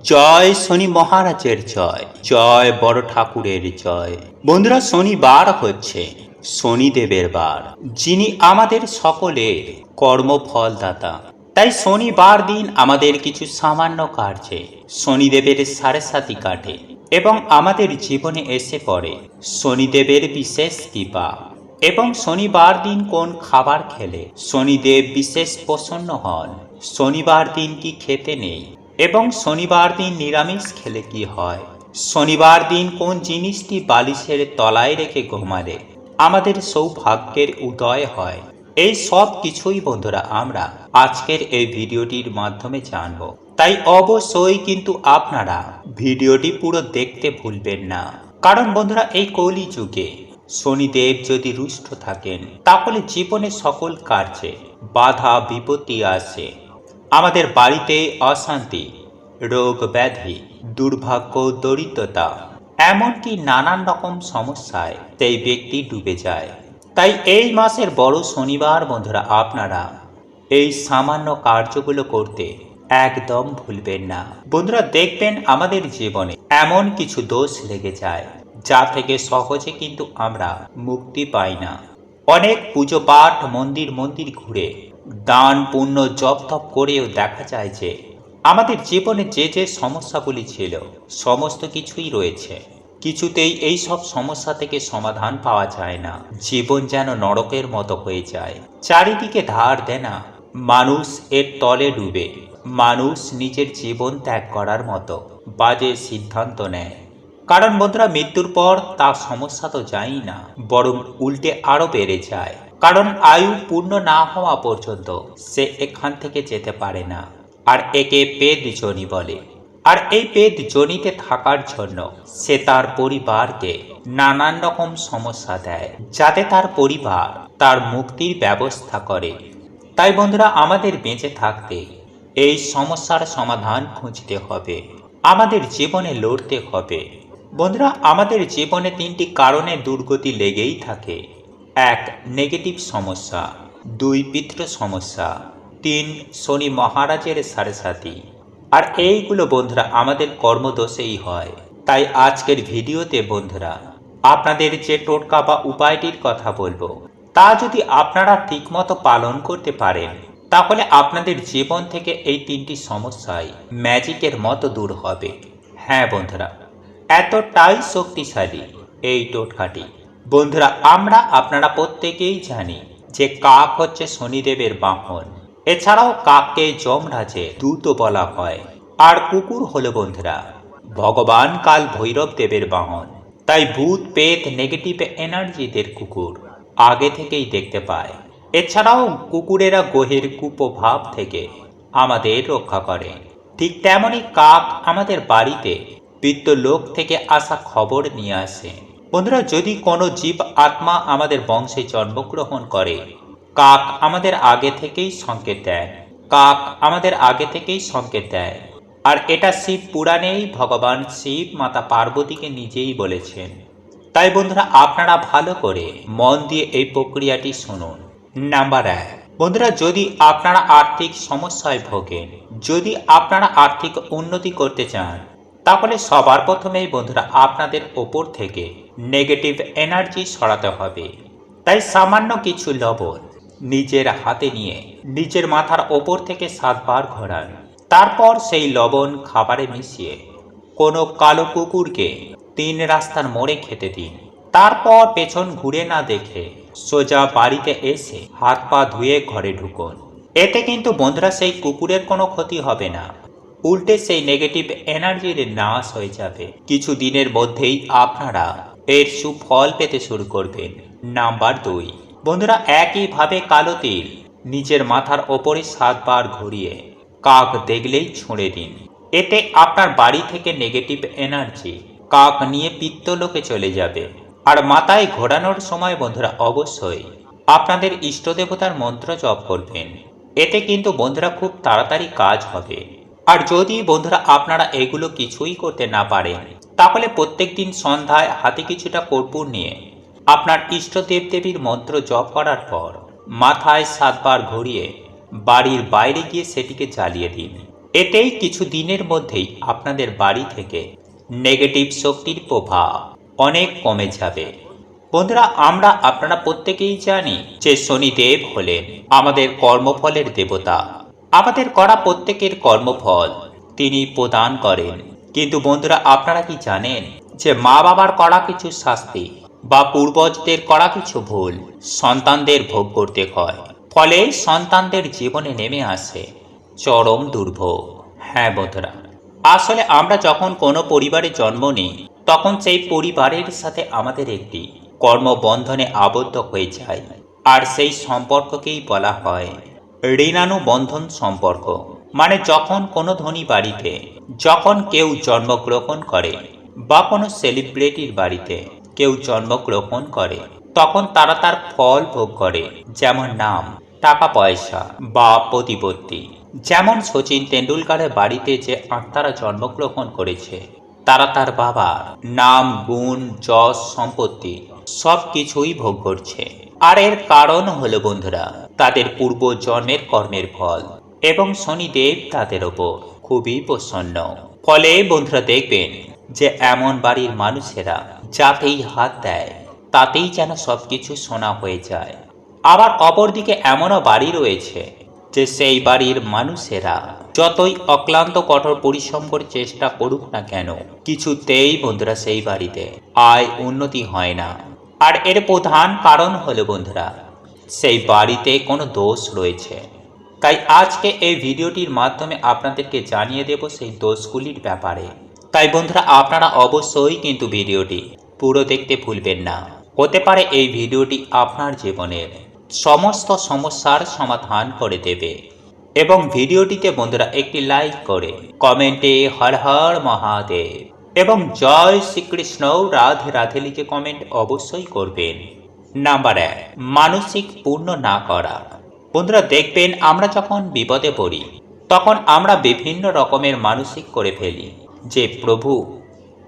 জয় শনি মহারাজের জয়, জয় বড় ঠাকুরের জয়। বন্ধুরা, শনিবার হচ্ছে শনিদেবের বার, যিনি আমাদের সকলের কর্মফলদাতা। তাই শনিবার দিন আমাদের কিছু সামান্য কার্যে শনিদেবের সাড়ে সাতি কাটে এবং আমাদের জীবনে এসে পড়ে শনিদেবের বিশেষ কৃপা। এবং শনিবার দিন কোন খাবার খেলে শনিদেব বিশেষ প্রসন্ন হন, শনিবার দিন কি খেতে নেই এবং শনিবার দিন নিরামিষ খেলে কি হয়, শনিবার দিন কোন জিনিসটি বালিশের তলায় রেখে ঘুমালে আমাদের সৌভাগ্যের উদয় হয়, এই সব কিছুই বন্ধুরা আমরা আজকের এই ভিডিওটির মাধ্যমে জানব। তাই অবশ্যই কিন্তু আপনারা ভিডিওটি পুরো দেখতে ভুলবেন না, কারণ বন্ধুরা এই কলি যুগে শনিদেব যদি রুষ্ট থাকেন তাহলে জীবনে সকল কার্যে বাধা বিপত্তি আসে, আমাদের বাড়িতে অশান্তি, রোগ ব্যাধি, দুর্ভাগ্য, দরিদ্রতা, এমনকি নানান রকম সমস্যায় সেই ব্যক্তি ডুবে যায়। তাই এই মাসের বড় শনিবার বন্ধুরা আপনারা এই সামান্য কার্যগুলো করতে একদম ভুলবেন না। বন্ধুরা দেখবেন আমাদের জীবনে এমন কিছু দোষ লেগে যায় যা থেকে সহজে কিন্তু আমরা মুক্তি পাই না। অনেক পুজো পাঠ মন্দির মন্দির ঘুরে দান পুণ্য জপ তপ করেও দেখা যায় যে আমাদের জীবনে যে যে সমস্যাগুলি ছিল সমস্ত কিছুই রয়েছে, কিছুতেই এই সব সমস্যা থেকে সমাধান পাওয়া যায় না। জীবন যেন নরকের মতো হয়ে যায়, চারিদিকে ধার দেনা, মানুষ এর তলে ডুবে, মানুষ নিজের জীবন ত্যাগ করার মতো বাজে সিদ্ধান্ত নেয়। কারণ বন্ধুরা মৃত্যুর পর তার সমস্যা তো যায় না, বরং উল্টে আরো বেড়ে যায়। কারণ আয়ু পূর্ণ না হওয়া পর্যন্ত সে এখান থেকে যেতে পারে না, আর একে পেদ জনি বলে। আর এই পেদ জনিতে থাকার জন্য সে তার পরিবারকে নানান রকম সমস্যা দেয়, যাতে তার পরিবার তার মুক্তির ব্যবস্থা করে। তাই বন্ধুরা আমাদের বেঁচে থাকতে এই সমস্যার সমাধান খুঁজতে হবে, আমাদের জীবনে লড়তে হবে। বন্ধুরা আমাদের জীবনে তিনটি কারণে দুর্গতি লেগেই থাকে। এক, নেগেটিভ সমস্যা। দুই, পিতৃ সমস্যা। তিন, শনি মহারাজের সাড়ে সাতি। আর এইগুলো বন্ধুরা আমাদের কর্মদোষেই হয়। তাই আজকের ভিডিওতে বন্ধুরা আপনাদের যে টোটকা বা উপায়টির কথা বলবো, তা যদি আপনারা ঠিকমতো পালন করতে পারেন তাহলে আপনাদের জীবন থেকে এই তিনটি সমস্যাই ম্যাজিকের মতো দূর হবে। হ্যাঁ বন্ধুরা, এতটাই শক্তিশালী এই টোটকাটি। বন্ধুরা আপনারা প্রত্যেকেই জানি যে কাক হচ্ছে শনিদেবের বাহন। এছাড়াও কাককে যমরাজের দূত বলা হয়। আর কুকুর হলো বন্ধুরা ভগবান কাল ভৈরব দেবের বাহন। তাই ভূত পেত নেগেটিভ এনার্জিদের কুকুর আগে থেকেই দেখতে পায়। এছাড়াও কুকুরেরা গ্রহের কুপ্রভাব থেকে আমাদের রক্ষা করে। ঠিক তেমনই কাক আমাদের বাড়িতে পিতৃলোক থেকে আসা খবর নিয়ে আসে। বন্ধুরা যদি কোনো জীব আত্মা আমাদের বংশে জন্মগ্রহণ করে, কাক আমাদের আগে থেকেই সংকেত দেয়। কাক আমাদের আগে থেকেই সংকেত দেয়। আর এটা শিব পুরাণেই ভগবান শিব মাতা পার্বতীকে নিজেই বলেছেন। তাই বন্ধুরা আপনারা ভালো করে মন দিয়ে এই প্রক্রিয়াটি শুনুন। নাম্বার 1, বন্ধুরা যদি আপনারা আর্থিক সমস্যায় ভোগেন, যদি আপনারা আর্থিক উন্নতি করতে চান, তাহলে সবার প্রথমেই বন্ধুরা আপনাদের ওপর থেকে নেগেটিভ এনার্জি সরাতে হবে। তাই সামান্য কিছু লবণ নিজের হাতে নিয়ে নিজের মাথার ওপর থেকে 7 বার ঘোরান। তারপর সেই লবণ খাবারে মিশিয়ে কোনো কালো কুকুরকে 3 রাস্তার মোড়ে খেতে দিন। তারপর পেছন ঘুরে না দেখে সোজা বাড়িতে এসে হাত পা ধুয়ে ঘরে ঢুকুন। এতে কিন্তু বন্ধুরা সেই কুকুরের কোনো ক্ষতি হবে না, উল্টে সেই নেগেটিভ এনার্জির নাশ হয়ে যাবে। কিছু দিনের মধ্যেই আপনারা এর সুফল পেতে শুরু করবেন। নাম্বার 2, বন্ধুরা একইভাবে কালো তিল নিজের মাথার ওপরে 7 বার ঘুরিয়ে কাক দেখলেই ছুঁড়ে দিন। এতে আপনার বাড়ি থেকে নেগেটিভ এনার্জি কাক নিয়ে পিত্তলোকে চলে যাবে। আর মাথায় ঘোরানোর সময় বন্ধুরা অবশ্যই আপনাদের ইষ্ট দেবতার মন্ত্র জপ করবেন। এতে কিন্তু বন্ধুরা খুব তাড়াতাড়ি কাজ হবে। আর যদি বন্ধুরা আপনারা এগুলো কিছুই করতে না পারেন, তাহলে প্রত্যেক দিন সন্ধ্যায় হাতে কিছুটা কর্পূর নিয়ে আপনার ইষ্ট দেবদেবীর মন্ত্র জপ করার পর মাথায় 7 বার ঘুরিয়ে বাড়ির বাইরে গিয়ে সেটিকে জ্বালিয়ে দিন। এতেই কিছু দিনের মধ্যেই আপনাদের বাড়ি থেকে নেগেটিভ শক্তির প্রভাব অনেক কমে যাবে। বন্ধুরা, আপনারা প্রত্যেকেই জানি যে শনিদেব হলেন আমাদের কর্মফলের দেবতা। আমাদের করা প্রত্যেকের কর্মফল তিনি প্রদান করেন। কিন্তু বন্ধুরা, আপনারা কি জানেন যে মা বাবার করা কিছু শাস্তি বা পূর্বজদের করা কিছু ভুল সন্তানদের ভোগ করতে হয়, ফলে সন্তানদের জীবনে নেমে আসে চরম দুর্ভোগ। হ্যাঁ বন্ধুরা, আসলে আমরা যখন কোনো পরিবারে জন্ম নিই তখন সেই পরিবারের সাথে আমাদের একটি কর্মবন্ধনে আবদ্ধ হয়ে যায়। আর সেই সম্পর্ককেই বলা হয় ঋণানুবন্ধন সম্পর্ক। মানে যখন কোনো ধনী বাড়িতে যখন কেউ জন্মগ্রহণ করে বা কোনো সেলিব্রিটির বাড়িতে কেউ জন্মগ্রহণ করে, তখন তারা তার ফল ভোগ করে, যেমন নাম, টাকা পয়সা বা প্রতিপত্তি। যেমন সচিন তেন্ডুলকারের বাড়িতে যে আত্মারা জন্মগ্রহণ করেছে তারা তার বাবার নাম, গুণ, যশ, সম্পত্তি সব কিছুই ভোগ করছে। আর এর কারণ হলো বন্ধুরা তাদের পূর্ব জন্মের কর্মের ফল, এবং শনিদেব তাদের ওপর খুবই প্রসন্ন। ফলে বন্ধুরা দেখবেন যে এমন বাড়ির মানুষেরা যাতেই হাত দেয় তাতেই যেন সবকিছু সোনা হয়ে যায়। আবার অপরদিকে এমনও বাড়ি রয়েছে যে সেই বাড়ির মানুষেরা যতই অক্লান্ত কঠোর পরিশ্রম করে চেষ্টা করুক না কেন, কিছুতেই বন্ধুরা সেই বাড়িতে আয় উন্নতি হয় না। আর এর প্রধান কারণ হলো বন্ধুরা সেই বাড়িতে কোনো দোষ রয়েছে। তাই আজকে এই ভিডিওটির মাধ্যমে আপনাদেরকে জানিয়ে দেব সেই দোষগুলির ব্যাপারে। তাই বন্ধুরা, আপনারা অবশ্যই কিন্তু ভিডিওটি পুরো দেখতে ভুলবেন না। হতে পারে এই ভিডিওটি আপনার জীবনের সমস্ত সমস্যার সমাধান করে দেবে। এবং ভিডিওটিতে বন্ধুরা একটি লাইক করে কমেন্টে হর হর মহাদেব এবং জয় শ্রীকৃষ্ণ রাধে রাধে লিখে কমেন্ট অবশ্যই করবেন। নাম্বার 1, মানসিক পূর্ণ না করা। বন্ধুরা দেখবেন আমরা যখন বিপদে পড়ি তখন আমরা বিভিন্ন রকমের মানসিক করে ফেলি যে প্রভু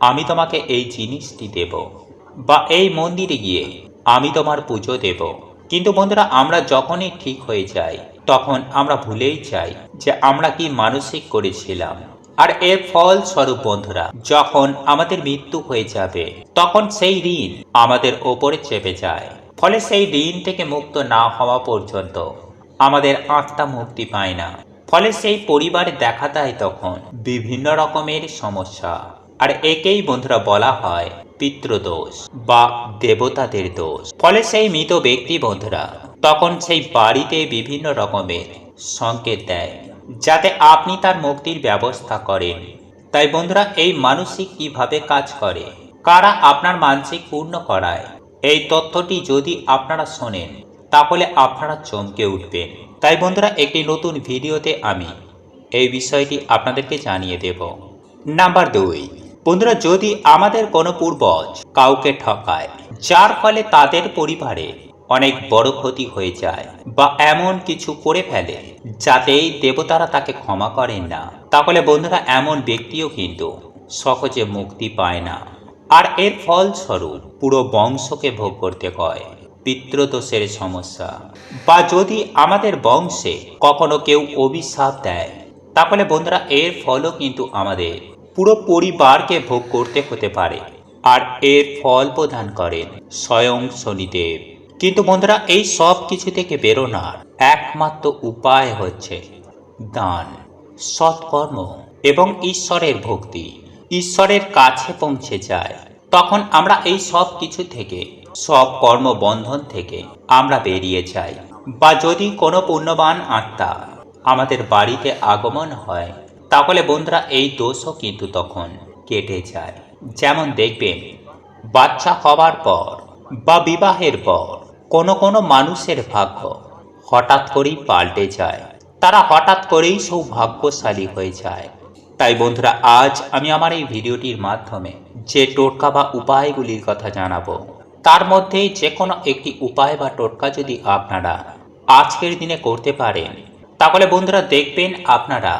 আমি তোমাকে এই জিনিসটি দেব, বা এই মন্দিরে গিয়ে আমি তোমার পুজো দেব। কিন্তু বন্ধুরা আমরা যখনই ঠিক হয়ে যাই তখন আমরা ভুলেই যাই যে আমরা কি মানসিক করেছিলাম। আর এর ফল স্বরূপ বন্ধুরা যখন আমাদের মৃত্যু হয়ে যাবে তখন সেই ঋণ আমাদের ওপরে চেপে যায়। ফলে সেই ঋণ থেকে মুক্ত না হওয়া পর্যন্ত আমাদের আত্মা মুক্তি পায় না। ফলে সেই পরিবারে দেখা দেয় তখন বিভিন্ন রকমের সমস্যা। আর একেই বন্ধুরা বলা হয় পিতৃদোষ বা দেবতাদের দোষ। ফলে সেই মৃত ব্যক্তি বন্ধুরা তখন সেই বাড়িতে বিভিন্ন রকমের সংকেত দেয় যাতে আপনি তার মুক্তির ব্যবস্থা করেন। তাই বন্ধুরা এই মানসিক কিভাবে কাজ করে, কারা আপনার মানসিক পূর্ণ করায়, এই তথ্যটি যদি আপনারা শোনেন তাহলে আপনারা চমকে উঠবেন। তাই বন্ধুরা একটি নতুন ভিডিওতে আমি এই বিষয়টি আপনাদেরকে জানিয়ে দেব। নাম্বার 2, বন্ধুরা যদি আমাদের কোনো পূর্বজ কাউকে ঠকায় যার ফলে তাদের পরিবারে অনেক বড় ক্ষতি হয়ে যায় বা এমন কিছু করে ফেলে যাতেই দেবতারা তাকে ক্ষমা করেন না, তাহলে বন্ধুরা এমন ব্যক্তিও কিন্তু সহজে মুক্তি পায় না। আর এর ফলস্বরূপ পুরো বংশকে ভোগ করতে হয় পিতৃদোষের সমস্যা। বা যদি আমাদের বংশে কখনো কেউ অভিশাপ দেয় তাহলে বন্ধুরা এর ফলও কিন্তু আমাদের পুরো পরিবারকে ভোগ করতে হতে পারে। আর এর ফল প্রদান করেন স্বয়ং শনিদেব। কিন্তু বন্ধুরা এই সব কিছু থেকে বেরোনোর একমাত্র উপায় হচ্ছে দান, সৎকর্ম এবং ঈশ্বরের ভক্তি। ঈশ্বরের কাছে পৌঁছে যায় তখন আমরা এই সব কিছু থেকে, সব কর্মবন্ধন থেকে আমরা বেরিয়ে যাই। বা যদি কোনো পুণ্যবান আত্মা আমাদের বাড়িতে আগমন হয় তাহলে বন্ধুরা এই দোষও কিন্তু তখন কেটে যায়। যেমন দেখবেন বাচ্চা হওয়ার পর বা বিবাহের পর কোনো কোনো মানুষের ভাগ্য হঠাৎ করেই পাল্টে যায়, তারা হঠাৎ করেই সৌভাগ্যশালী হয়ে যায়। তাই বন্ধুরা আজ আমি আমার এই ভিডিওটির মাধ্যমে যে টোটকা বা উপায়গুলির কথা জানাবো তার মধ্যে যে কোনো একটি উপায় বা টোটকা যদি আপনারা আজকের দিনে করতে পারেন তাহলে বন্ধুরা দেখবেন আপনারা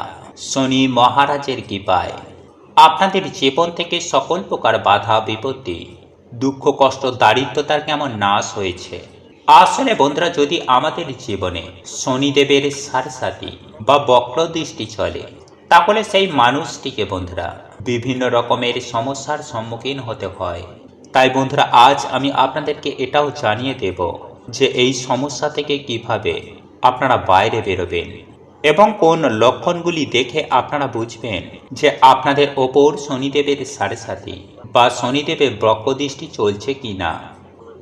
শনি মহারাজের কৃপায় আপনাদের জীবন থেকে সকল প্রকার বাধা বিপত্তি, দুঃখ, কষ্ট, দারিদ্রতার কেমন নাশ হয়েছে। আসলে বন্ধুরা যদি আমাদের জীবনে শনিদেবের সারসাথী বা বক্র দৃষ্টি চলে তাহলে সেই মানুষটিকে বন্ধুরা বিভিন্ন রকমের সমস্যার সম্মুখীন হতে হয়। তাই বন্ধুরা আজ আমি আপনাদেরকে এটাও জানিয়ে দেব যে এই সমস্যা থেকে কিভাবে আপনারা বাইরে বেরোবেন এবং কোন লক্ষণগুলি দেখে আপনারা বুঝবেন যে আপনাদের ওপর শনিদেবের সাড়ে সাথী বা শনিদেবের বক্রদৃষ্টি চলছে কি না।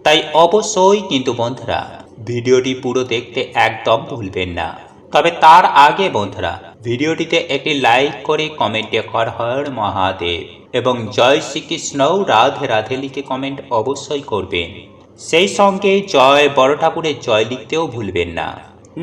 তাই অবশ্যই কিন্তু বন্ধুরা ভিডিওটি পুরো দেখতে একদম ভুলবেন না। তবে তার আগে বন্ধুরা ভিডিওটিতে একটি লাইক করে কমেন্টে হর হর মহাদেব এবং জয় শ্রীকৃষ্ণ রাধে রাধে লিখে কমেন্ট অবশ্যই করবেন। সেই সঙ্গে জয় বড় ঠাকুরের জয় লিখতেও ভুলবেন না।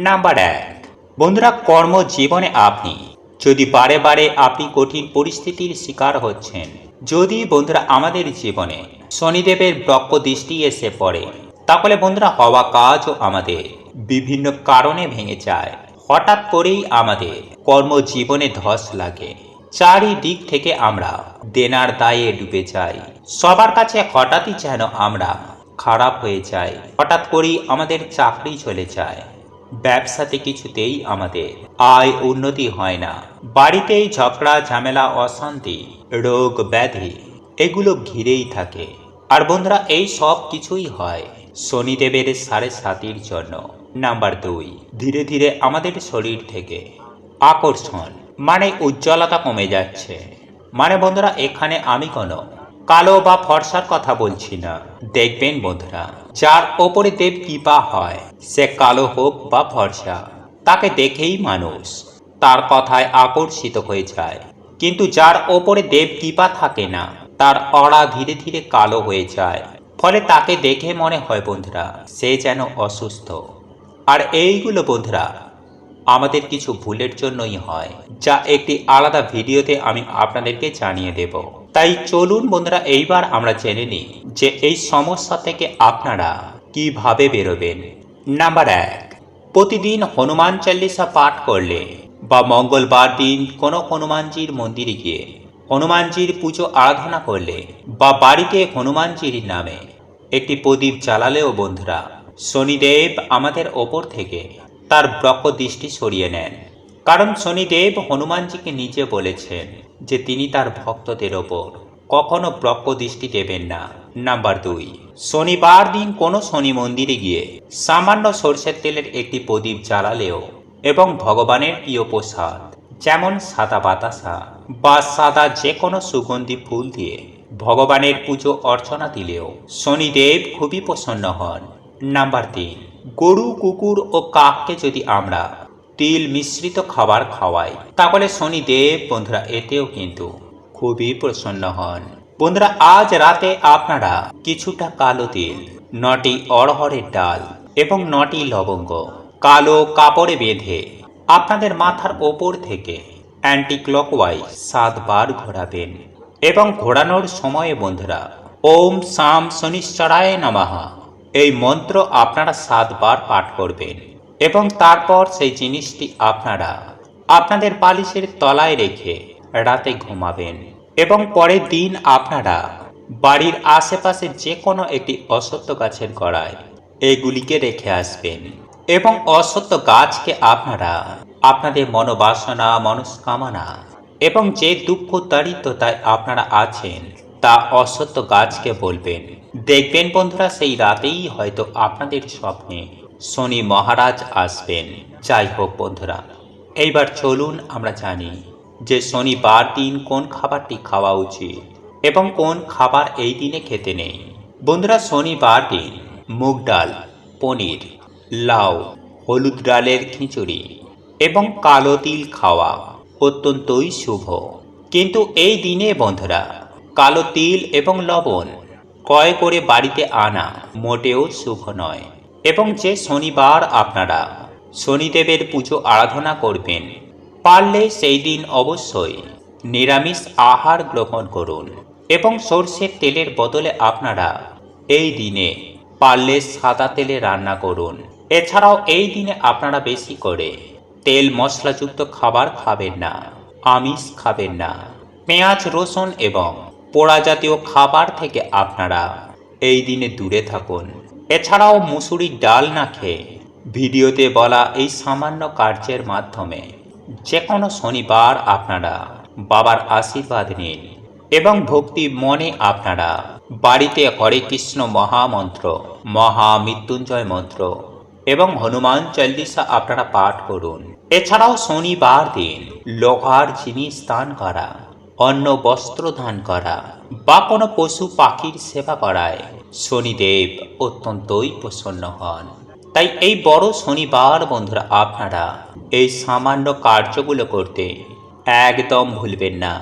নাম্বার 1, বন্ধুরা কর্মজীবনে আপনি যদি বারে বারে আপনি কঠিন পরিস্থিতির শিকার হচ্ছেন, যদি বন্ধুরা আমাদের জীবনে শনিদেবের বক্র দৃষ্টি এসে পড়ে, তাহলে বন্ধুরা হওয়া কাজও আমাদের বিভিন্ন কারণে ভেঙে যায়। হঠাৎ করেই আমাদের কর্মজীবনে ধস লাগে, চারিদিক থেকে আমরা দেনার দায়ে ডুবে যাই, সবার কাছে হঠাৎই যেন আমরা খারাপ হয়ে যাই, হঠাৎ করেই আমাদের চাকরি চলে যায়, ব্যবসাতে কিছুতেই আমাদের আয় উন্নতি হয় না, বাড়িতেই ঝগড়া ঝামেলা অশান্তি রোগ ব্যাধি এগুলো ঘিরেই থাকে। আর বন্ধুরা এই সব কিছুই হয় শনিদেবের সাড়ে সাতির জন্য। নাম্বার 2, ধীরে ধীরে আমাদের শরীর থেকে আকর্ষণ মানে উজ্জ্বলতা কমে যাচ্ছে। মানে বন্ধুরা এখানে আমি কোনো কালো বা ফর্সার কথা বলছি না। দেখবেন বন্ধুরা যার ওপরে দেব কৃপা হয়, সে কালো হোক বা ফর্সা, তাকে দেখেই মানুষ তার কথায় আকর্ষিত হয়ে যায়। কিন্তু যার ওপরে দেব কৃপা থাকে না, তার অরা ধীরে ধীরে কালো হয়ে যায়, ফলে তাকে দেখে মনে হয় বন্ধুরা সে যেন অসুস্থ। আর এইগুলো বন্ধুরা আমাদের কিছু ভুলের জন্যই হয়, যা একটি আলাদা ভিডিওতে আমি আপনাদেরকে জানিয়ে দেব। তাই চলুন বন্ধুরা এইবার আমরা জেনে নিই যে এই সমস্যা থেকে আপনারা কিভাবে বেরোবেন। নাম্বার 1, প্রতিদিন হনুমান চল্লিশা পাঠ করলে বা মঙ্গলবার দিন কোনো হনুমানজির মন্দিরে গিয়ে হনুমানজির পুজো আরাধনা করলে বা বাড়িতে হনুমানজির নামে একটি প্রদীপ জ্বালালেও বন্ধুরা শনিদেব আমাদের ওপর থেকে তার বক্র দৃষ্টি সরিয়ে নেন। কারণ শনিদেব হনুমানজিকে নিজে বলেছেন যে তিনি তার ভক্তদের ওপর কখনো বক্র দৃষ্টি দেবেন না। নাম্বার 2, শনিবার দিন কোনো শনি মন্দিরে গিয়ে সামান্য সরষের তেলের একটি প্রদীপ জ্বালালেও এবং ভগবানের প্রিয় প্রসাদ যেমন সাদা বাতাসা বা সাদা যে কোনো সুগন্ধি ফুল দিয়ে ভগবানের পুজো অর্চনা দিলেও শনিদেব খুবই প্রসন্ন হন। নাম্বার 3, গরু কুকুর ও কাককে যদি আমরা তিল মিশ্রিত খাবার খাওয়াই, তাহলে শনিদেব বন্ধুরা এতেও কিন্তু খুবই প্রসন্ন হন। বন্ধুরা আজ রাতে আপনারা কিছুটা কালো তিল, 9টি অড়হরের ডাল এবং 9টি লবঙ্গ কালো কাপড়ে বেঁধে আপনাদের মাথার ওপর থেকে অ্যান্টি ক্লকওয়াইজ 7 বার ঘোরাবেন এবং ঘোরানোর সময়ে বন্ধুরা ওম সাম শনিশ্চরায় নমঃ এই মন্ত্র আপনারা 7 বার পাঠ করবেন এবং তারপর সেই জিনিসটি আপনারা আপনাদের বালিশের তলায় রেখে রাতে ঘুমাবেন এবং পরের দিন আপনারা বাড়ির আশেপাশে যে কোনো একটি অশ্বত্থ গাছের গোড়ায় এগুলিকে রেখে আসবেন এবং অশ্বত্থ গাছকে আপনারা আপনাদের মনোবাসনা মনস্কামনা এবং যে দুঃখ দারিদ্রতায় আপনারা আছেন তা অশ্বত্থ গাছকে বলবেন। দেখবেন বন্ধুরা সেই রাতেই হয়তো আপনাদের স্বপ্নে শনি মহারাজ আসবেন। যাই হোক বন্ধুরা এইবার চলুন আমরা জানি যে শনিবার দিন কোন খাবারটি খাওয়া উচিত এবং কোন খাবার এই দিনে খেতে নেই। বন্ধুরা শনিবার দিন মুগ ডাল, পনির, লাউ, হলুদ ডালের খিচুড়ি এবং কালো তিল খাওয়া অত্যন্তই শুভ। কিন্তু এই দিনে বন্ধুরা কালো তিল এবং লবণ ক্রয় করে বাড়িতে আনা মোটেও শুভ নয়। এবং যে শনিবার আপনারা শনিদেবের পুজো আরাধনা করবেন, পারলে সেই দিন অবশ্যই নিরামিষ আহার গ্রহণ করুন এবং সরষের তেলের বদলে আপনারা এই দিনে পারলে সাদা তেলে রান্না করুন। এছাড়াও এই দিনে আপনারা বেশি করে তেল মশলাযুক্ত খাবার খাবেন না, আমিষ খাবেন না, পেঁয়াজ রসুন এবং পোড়া জাতীয় খাবার থেকে আপনারা এই দিনে দূরে থাকুন। এছাড়াও মুসুরির ডাল না খেয়ে ভিডিওতে বলা এই সামান্য কার্যের মাধ্যমে যে কোনো শনিবার আপনারা বাবার আশীর্বাদ নিন এবং ভক্তি মনে আপনারা বাড়িতে হরে কৃষ্ণ মহামন্ত্র, মহামৃত্যুঞ্জয় মন্ত্র এবং হনুমান চল্লিশা আপনারা পাঠ করুন। এছাড়াও শনিবার দিন লোহার জিনিস দান করা, অন্ন বস্ত্র দান করা বা কোনো পশু পাখির সেবা করায় শনিদেব অত্যন্তই প্রসন্ন হন। তাই এই বড় শনিবার বন্ধুরা আপনারা এই সামান্য কার্যগুলো করতে একদম ভুলবেন না।